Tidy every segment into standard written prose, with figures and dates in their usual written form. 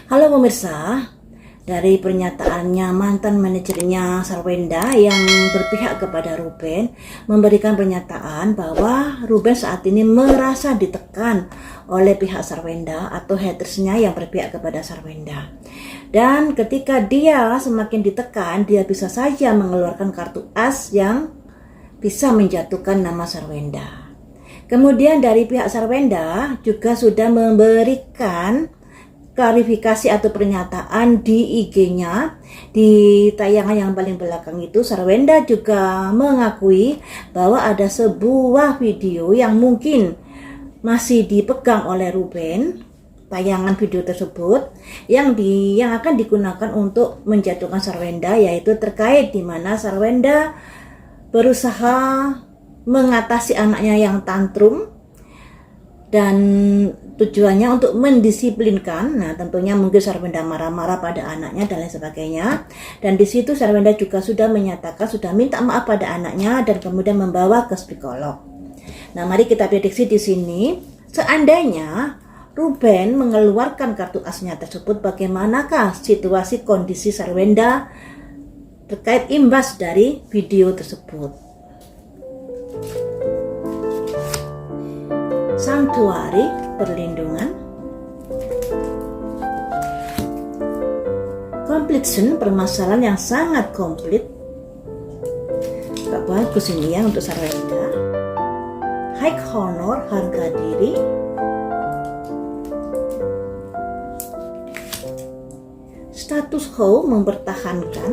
Halo pemirsa, dari pernyataannya mantan manajernya Sarwenda yang berpihak kepada Ruben memberikan pernyataan bahwa Ruben saat ini merasa ditekan oleh pihak Sarwenda atau hatersnya yang berpihak kepada Sarwenda. Dan ketika dia semakin ditekan, dia bisa saja mengeluarkan kartu as yang bisa menjatuhkan nama Sarwenda. Kemudian dari pihak Sarwenda juga sudah memberikan klarifikasi atau pernyataan di IG-nya. Di tayangan yang paling belakang itu Sarwenda juga mengakui bahwa ada sebuah video yang mungkin masih dipegang oleh Ruben, tayangan video tersebut yang akan digunakan untuk menjatuhkan Sarwenda, yaitu terkait di mana Sarwenda berusaha mengatasi anaknya yang tantrum dan tujuannya untuk mendisiplinkan. Nah, tentunya mungkin Sarwenda marah-marah pada anaknya dan lain sebagainya. Dan di situ Sarwenda juga sudah menyatakan sudah minta maaf pada anaknya dan kemudian membawa ke psikolog. Nah, mari kita prediksi di sini, seandainya Ruben mengeluarkan kartu asnya tersebut, bagaimanakah situasi kondisi Sarwenda terkait imbas dari video tersebut. Sanctuary perlindungan, completion permasalahan yang sangat komplit, gak bagus ini ya untuk Sarwenda. High honor harga diri, status quo mempertahankan,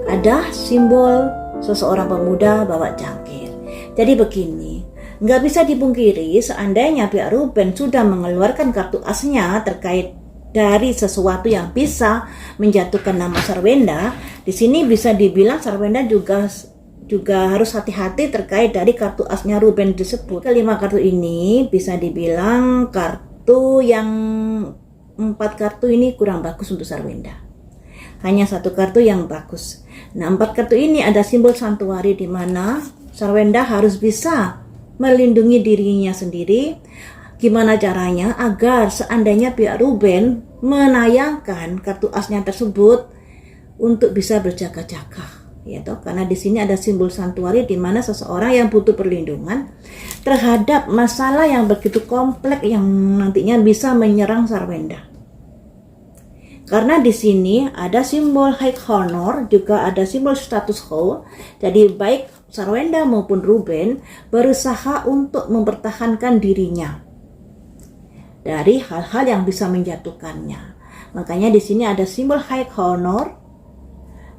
ada simbol seseorang pemuda bawa cangkir. Jadi begini, nggak bisa dipungkiri seandainya pihak Ruben sudah mengeluarkan kartu asnya terkait dari sesuatu yang bisa menjatuhkan nama Sarwenda. Di sini bisa dibilang Sarwenda juga harus hati-hati terkait dari kartu asnya Ruben disebut. Kelima kartu ini bisa dibilang kartu yang 4 kartu ini kurang bagus untuk Sarwenda. Hanya 1 kartu yang bagus. Nah, 4 kartu ini ada simbol santuari di mana Sarwenda harus bisa melindungi dirinya sendiri. Gimana caranya agar seandainya pihak Ruben menayangkan kartu asnya tersebut untuk bisa berjaga-jaga, ya toh? Karena di sini ada simbol santuari di mana seseorang yang butuh perlindungan terhadap masalah yang begitu kompleks yang nantinya bisa menyerang Sarwenda. Karena di sini ada simbol high honor, juga ada simbol status quo. Jadi baik Sarwenda maupun Ruben berusaha untuk mempertahankan dirinya dari hal-hal yang bisa menjatuhkannya. Makanya di sini ada simbol high honor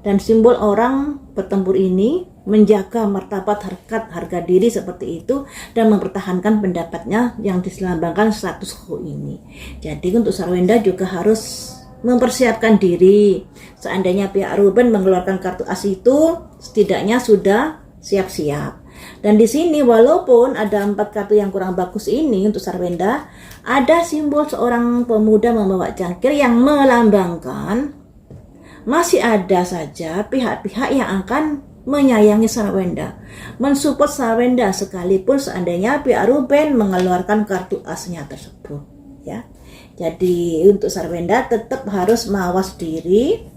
dan simbol orang bertempur ini menjaga martabat harga diri seperti itu dan mempertahankan pendapatnya yang diselambangkan status quo ini. Jadi untuk Sarwenda juga harus mempersiapkan diri. Seandainya pihak Ruben mengeluarkan kartu as itu, setidaknya sudah siap-siap. Dan di sini walaupun ada 4 kartu yang kurang bagus ini untuk Sarwenda, ada simbol seorang pemuda membawa cangkir yang melambangkan masih ada saja pihak-pihak yang akan menyayangi Sarwenda, mensupport Sarwenda sekalipun seandainya pihak Ruben mengeluarkan kartu asnya tersebut, ya. Jadi untuk Sarwenda tetap harus mawas diri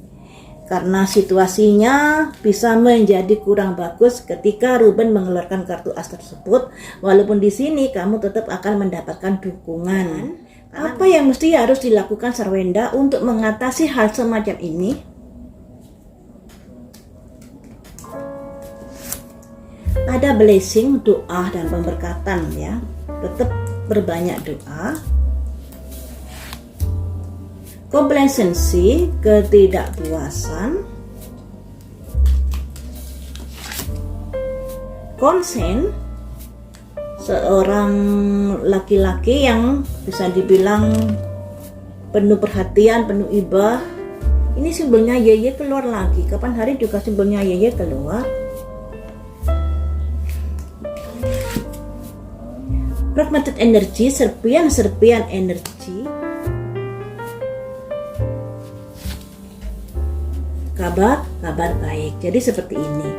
karena situasinya bisa menjadi kurang bagus ketika Ruben mengeluarkan kartu as tersebut. Walaupun di sini kamu tetap akan mendapatkan dukungan. Apa yang mesti harus dilakukan Sarwenda untuk mengatasi hal semacam ini? Ada blessing, doa dan pemberkatan ya. Tetap berbanyak doa. Complacency, ketidakpuasan. Consent, seorang laki-laki yang bisa dibilang penuh perhatian, penuh iba. Ini simbolnya yeye keluar lagi. Kapan hari juga simbolnya yeye keluar. Fragmented energy, serpian energi. Kabar baik. Jadi seperti ini.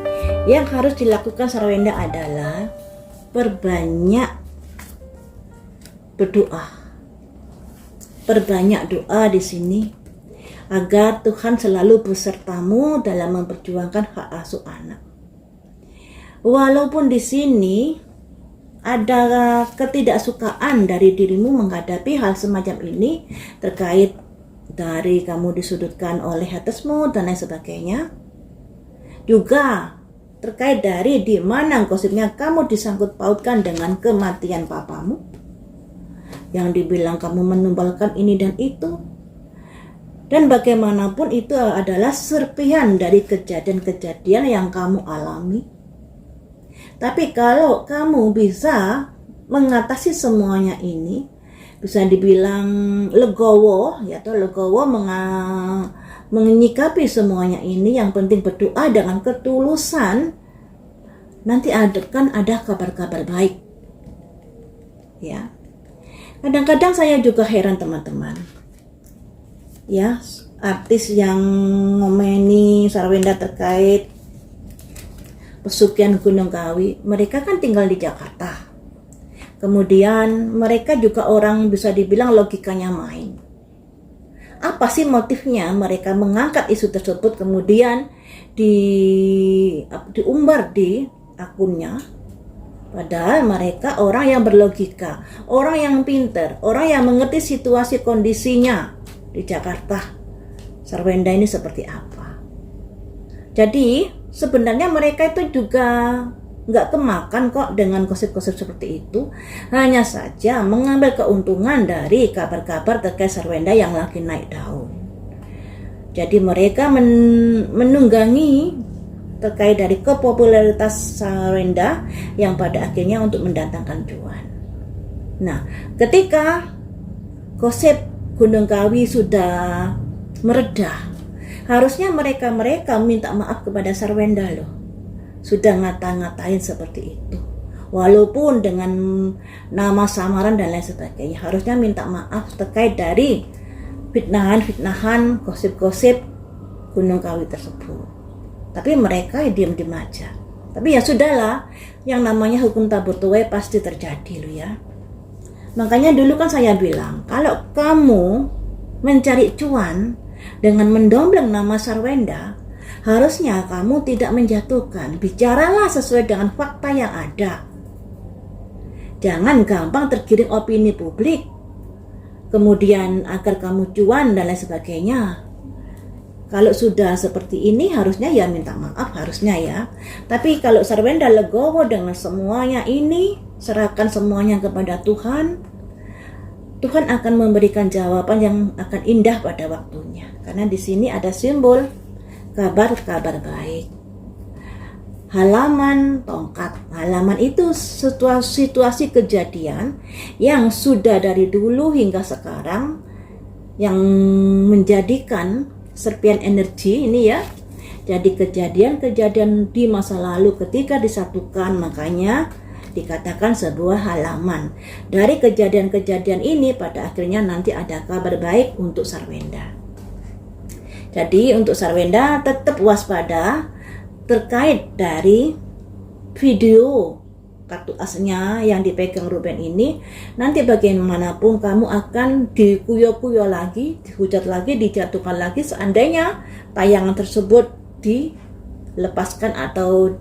Yang harus dilakukan Sarwenda adalah perbanyak berdoa. Perbanyak doa di sini agar Tuhan selalu besertamu dalam memperjuangkan hak asuh anak. Walaupun di sini ada ketidaksukaan dari dirimu menghadapi hal semacam ini, terkait dari kamu disudutkan oleh hatesmu dan lain sebagainya, juga terkait dari di mana gosipnya kamu disangkut pautkan dengan kematian papamu, yang dibilang kamu menumbalkan ini dan itu, dan bagaimanapun itu adalah serpihan dari kejadian-kejadian yang kamu alami. Tapi kalau kamu bisa mengatasi semuanya ini, bisa dibilang legowo, yaitu legowo menyikapi semuanya ini, yang penting berdoa dengan ketulusan, nanti akan ada kabar-kabar baik. Ya. Kadang-kadang saya juga heran teman-teman. Ya, artis yang ngomeni Sarwenda terkait pesugihan Gunung Kawi, mereka kan tinggal di Jakarta. Kemudian mereka juga orang bisa dibilang logikanya main. Apa sih motifnya mereka mengangkat isu tersebut kemudian diumbar di akunnya? Padahal mereka orang yang berlogika, orang yang pintar, orang yang mengerti situasi kondisinya di Jakarta. Sarwenda ini seperti apa? Jadi sebenarnya mereka itu juga nggak kemakan kok dengan gosip-gosip seperti itu. Hanya saja mengambil keuntungan dari kabar-kabar terkait Sarwenda yang lagi naik daun. Jadi mereka menunggangi terkait dari kepopularitas Sarwenda yang pada akhirnya untuk mendatangkan cuan. Nah, ketika gosip Gunung Kawi sudah meredah, harusnya mereka minta maaf kepada Sarwenda loh. Sudah ngata-ngatain seperti itu. Walaupun dengan nama samaran dan lain sebagainya, harusnya minta maaf terkait dari fitnahan, gosip-gosip Gunung Kawi tersebut. Tapi mereka diam-diam aja. Tapi ya sudahlah, yang namanya hukum tabur tuai pasti terjadi loh ya. Makanya dulu kan saya bilang, kalau kamu mencari cuan dengan mendompleng nama Sarwenda, harusnya kamu tidak menjatuhkan. Bicaralah sesuai dengan fakta yang ada. Jangan gampang tergiring opini publik, kemudian agar kamu cuan dan lain sebagainya. Kalau sudah seperti ini harusnya ya minta maaf, harusnya ya. Tapi kalau Sarwenda legowo dengan semuanya ini, serahkan semuanya kepada Tuhan, Tuhan akan memberikan jawaban yang akan indah pada waktunya. Karena di sini ada simbol kabar-kabar baik. Halaman tongkat. Halaman itu situasi kejadian yang sudah dari dulu hingga sekarang yang menjadikan serpian energi ini ya. Jadi kejadian-kejadian di masa lalu ketika disatukan, makanya dikatakan sebuah halaman. Dari kejadian-kejadian ini pada akhirnya nanti ada kabar baik untuk Sarwenda. Jadi untuk Sarwenda tetap waspada terkait dari video kartu asnya yang dipegang Ruben ini. Nanti bagaimanapun kamu akan dikuyo-kuyo lagi, dihujat lagi, dijatuhkan lagi seandainya tayangan tersebut dilepaskan atau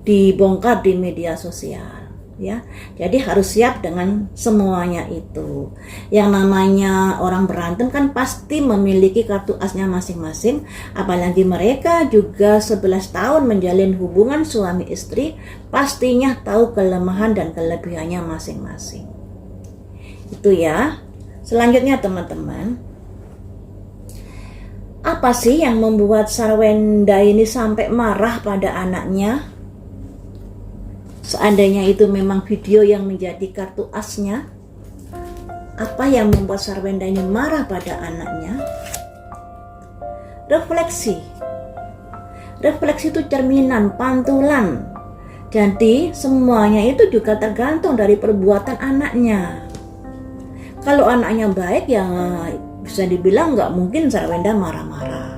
dibongkar di media sosial. Ya, jadi harus siap dengan semuanya itu. Yang namanya orang berantem kan pasti memiliki kartu asnya masing-masing. Apalagi mereka juga 11 tahun menjalin hubungan suami istri, pastinya tahu kelemahan dan kelebihannya masing-masing. Itu ya. Selanjutnya teman-teman, apa sih yang membuat Sarwenda ini sampai marah pada anaknya? Seandainya itu memang video yang menjadi kartu asnya, apa yang membuat Sarwenda ini marah pada anaknya? Refleksi. Refleksi itu cerminan, pantulan. Jadi semuanya itu juga tergantung dari perbuatan anaknya. Kalau anaknya baik ya bisa dibilang nggak mungkin Sarwenda marah-marah.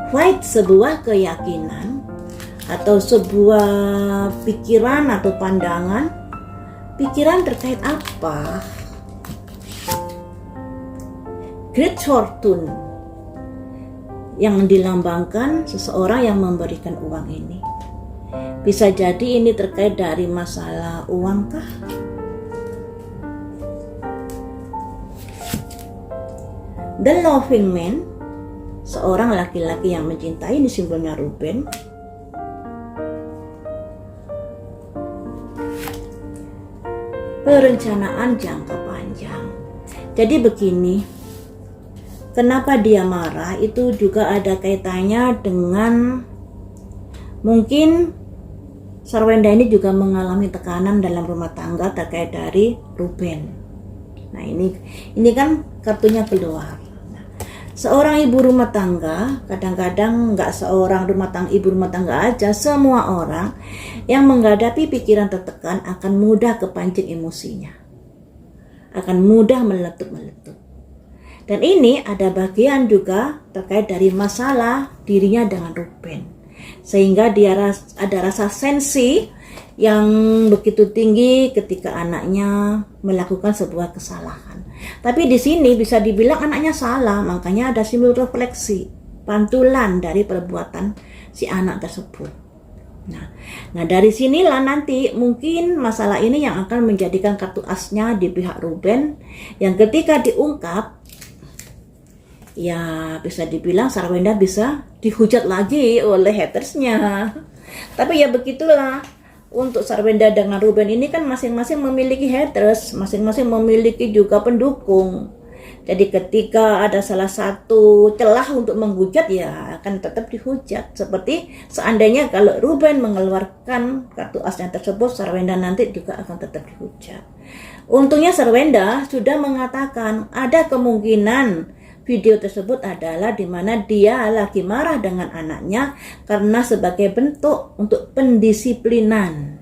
Fight sebuah keyakinan atau sebuah pikiran atau pandangan. Pikiran terkait apa? Great fortune yang dilambangkan seseorang yang memberikan uang ini. Bisa jadi ini terkait dari masalah uangkah? The Loving Man, seorang laki-laki yang mencintai, ini simbolnya Ruben. Perencanaan jangka panjang. Jadi begini, kenapa dia marah itu juga ada kaitannya dengan mungkin Sarwenda ini juga mengalami tekanan dalam rumah tangga terkait dari Ruben. Nah ini kan kartunya keluar. Nah, seorang ibu rumah tangga, kadang-kadang nggak seorang ibu rumah tangga aja, semua orang yang menghadapi pikiran tertekan akan mudah kepancing emosinya, akan mudah meletup-meletup. Dan ini ada bagian juga terkait dari masalah dirinya dengan Ruben. Sehingga dia ada rasa sensi yang begitu tinggi ketika anaknya melakukan sebuah kesalahan. Tapi di sini bisa dibilang anaknya salah, makanya ada simbol refleksi, pantulan dari perbuatan si anak tersebut. Nah dari sinilah nanti mungkin masalah ini yang akan menjadikan kartu asnya di pihak Ruben, yang ketika diungkap, ya bisa dibilang Sarwenda bisa dihujat lagi oleh hatersnya. Tapi ya begitulah, untuk Sarwenda dengan Ruben ini kan masing-masing memiliki haters, masing-masing memiliki juga pendukung. Jadi ketika ada salah satu celah untuk menghujat, ya akan tetap dihujat. Seperti seandainya kalau Ruben mengeluarkan kartu asnya tersebut, Sarwenda nanti juga akan tetap dihujat. Untungnya Sarwenda sudah mengatakan ada kemungkinan video tersebut adalah di mana dia lagi marah dengan anaknya karena sebagai bentuk untuk pendisiplinan.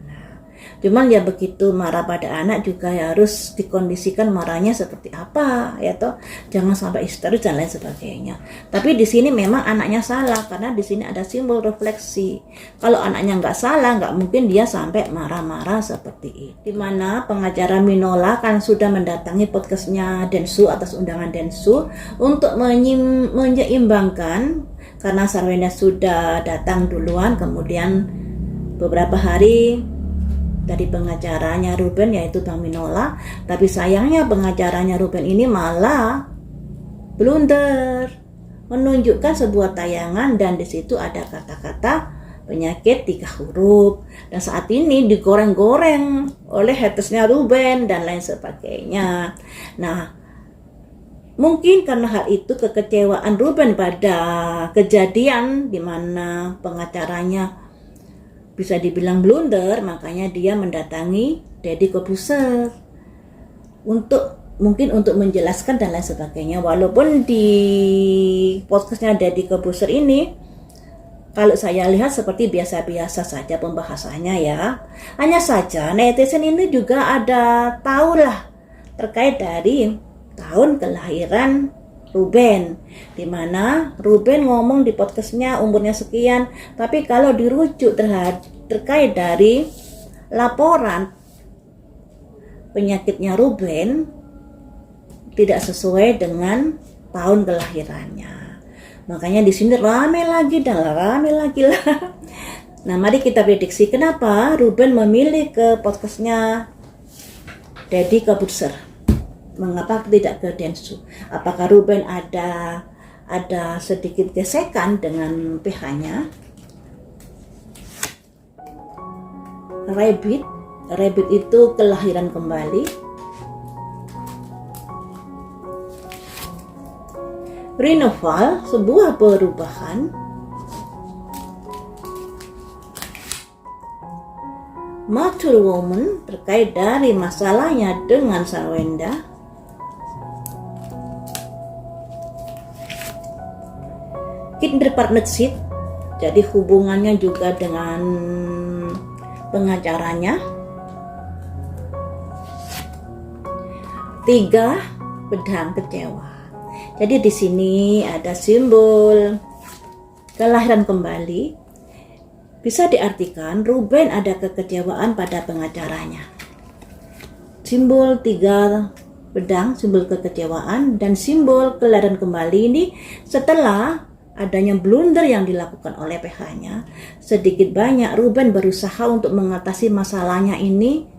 Cuman ya begitu marah pada anak juga ya harus dikondisikan marahnya seperti apa, ya toh, jangan sampai histeris dan lain sebagainya. Tapi di sini memang anaknya salah karena di sini ada simbol refleksi. Kalau anaknya nggak salah, nggak mungkin dia sampai marah-marah seperti ini. Dimana pengacara Minola kan sudah mendatangi podcastnya Densu atas undangan Densu untuk menyeimbangkan, karena Sarwenda sudah datang duluan, kemudian beberapa hari dari pengacaranya Ruben yaitu Bang Minola, tapi sayangnya pengacaranya Ruben ini malah blunder, menunjukkan sebuah tayangan dan di situ ada kata-kata penyakit 3 huruf, dan saat ini digoreng-goreng oleh hatersnya Ruben dan lain sebagainya. Nah, mungkin karena hal itu kekecewaan Ruben pada kejadian di mana pengacaranya bisa dibilang blunder, makanya dia mendatangi Deddy Corbuzier mungkin untuk menjelaskan dan lain sebagainya. Walaupun di podcastnya Deddy Corbuzier ini kalau saya lihat seperti biasa-biasa saja pembahasannya ya. Hanya saja netizen ini juga ada tahulah terkait dari tahun kelahiran Ruben, dimana Ruben ngomong di podcastnya umurnya sekian, tapi kalau dirujuk terkait dari laporan penyakitnya Ruben tidak sesuai dengan tahun kelahirannya. Makanya di sini rame lagi lah. Nah, mari kita prediksi kenapa Ruben memilih ke podcastnya Deddy Corbuzier. Mengapa tidak ke Densu? Apakah Ruben ada sedikit gesekan dengan pihaknya? Rabbit itu kelahiran kembali. Renewal, sebuah perubahan. Mature woman, terkait dari masalahnya dengan Sarwenda. Kinder partnership, jadi hubungannya juga dengan pengacaranya. 3, pedang kecewa. Jadi di sini ada simbol kelahiran kembali. Bisa diartikan Ruben ada kekecewaan pada pengacaranya. Simbol 3 pedang, simbol kekecewaan, dan simbol kelahiran kembali ini setelah adanya blunder yang dilakukan oleh PH-nya, sedikit banyak Ruben berusaha untuk mengatasi masalahnya ini.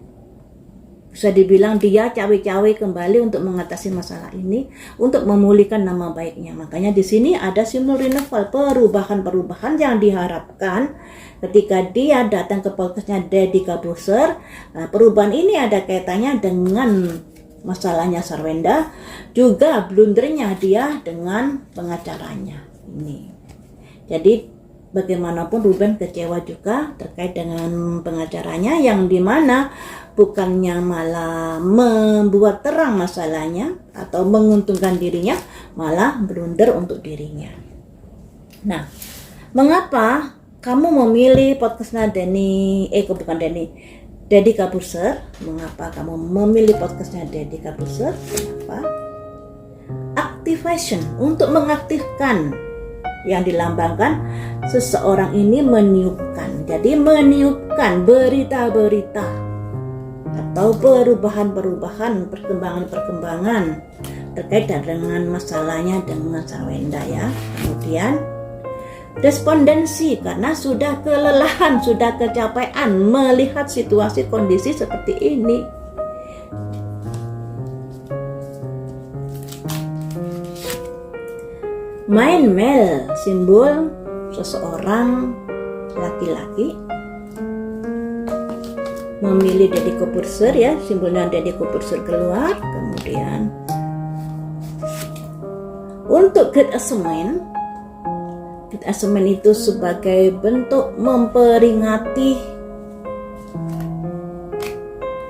Bisa dibilang dia cawe-cawe kembali untuk mengatasi masalah ini, untuk memulihkan nama baiknya. Makanya di sini ada simbol renewal, perubahan-perubahan yang diharapkan ketika dia datang ke podcastnya Deddy Corbuzier. Nah, perubahan ini ada kaitannya dengan masalahnya Sarwenda, juga blundernya dia dengan pengacaranya ini. Jadi bagaimanapun Ruben kecewa juga terkait dengan pengacaranya, yang dimana bukannya malah membuat terang masalahnya atau menguntungkan dirinya, malah blunder untuk dirinya. Nah, mengapa kamu memilih podcastnya Deddy Corbuzier? Mengapa kamu memilih podcastnya Deddy Corbuzier? Kenapa? Activation, untuk mengaktifkan yang dilambangkan seseorang ini meniupkan. Jadi meniupkan berita-berita atau perubahan-perubahan, perkembangan-perkembangan terkait dengan masalahnya dengan Sarwenda ya. Kemudian respondensi, karena sudah kelelahan, sudah kecapean melihat situasi kondisi seperti ini. Main male, simbol seseorang laki-laki memilih Deddy Corbuzier ya, simbolnya Deddy Corbuzier keluar. Kemudian untuk Great Assignment itu sebagai bentuk memperingati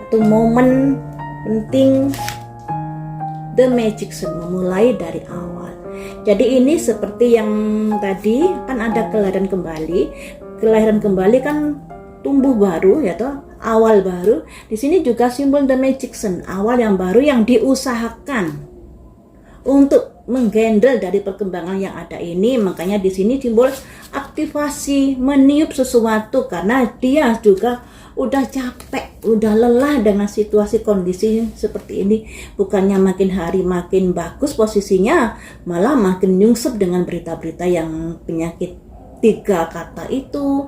atau momen penting The Magician, memulai dari awal. Jadi ini seperti yang tadi kan ada kelahiran kembali. Kelahiran kembali kan tumbuh baru ya toh, awal baru. Di sini juga simbol The Magician, awal yang baru yang diusahakan untuk menggendel dari perkembangan yang ada ini. Makanya di sini simbol aktivasi, meniup sesuatu, karena dia juga udah capek, udah lelah dengan situasi kondisi seperti ini. Bukannya makin hari makin bagus posisinya, malah makin nyungsep dengan berita-berita yang penyakit 3 kata itu,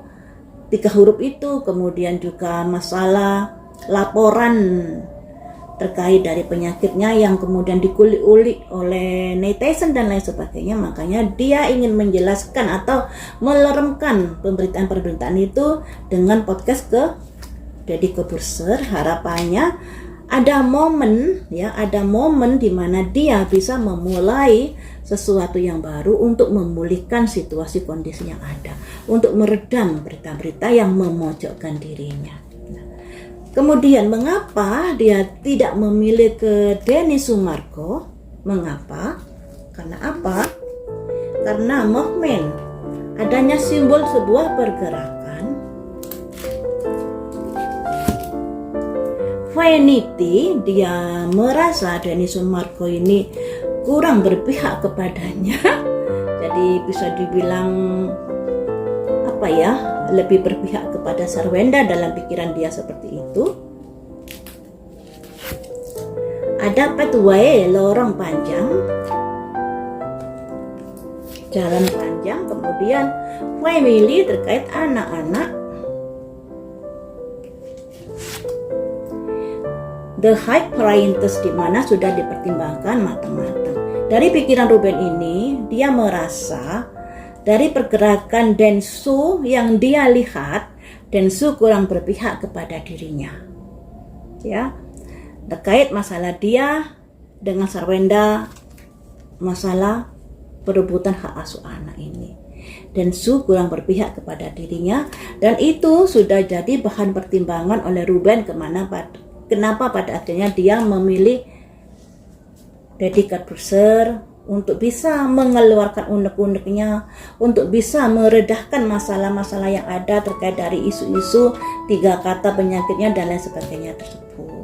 3 huruf itu, kemudian juga masalah laporan terkait dari penyakitnya yang kemudian dikulik-ulik oleh netizen dan lain sebagainya. Makanya dia ingin menjelaskan atau meleremkan pemberitaan-pemberitaan itu dengan podcast ke Deddy Corbuzier. Harapannya ada momen ya, ada momen di mana dia bisa memulai sesuatu yang baru untuk memulihkan situasi kondisi yang ada, untuk meredam berita-berita yang memojokkan dirinya. Kemudian mengapa dia tidak memilih ke Denny Sumargo? Mengapa? Karena apa? Karena movement, adanya simbol sebuah pergerakan. Vanity, dia merasa Denny Sumargo ini kurang berpihak kepadanya. Jadi bisa dibilang apa ya, lebih berpihak kepada Sarwenda dalam pikiran dia seperti itu. Ada pathway, lorong panjang, jalan panjang, kemudian family terkait anak-anak, the high priorities, di mana sudah dipertimbangkan matang-matang. Dari pikiran Ruben ini, dia merasa dari pergerakan Densu yang dia lihat, Densu kurang berpihak kepada dirinya. Ya, terkait masalah dia dengan Sarwenda, masalah perebutan hak asuh anak ini. Densu kurang berpihak kepada dirinya, dan itu sudah jadi bahan pertimbangan oleh Ruben kenapa pada akhirnya dia memilih Deddy Corbuzier untuk bisa mengeluarkan unek-uneknya, untuk bisa meredahkan masalah-masalah yang ada terkait dari isu-isu 3 kata penyakitnya dan lain sebagainya tersebut.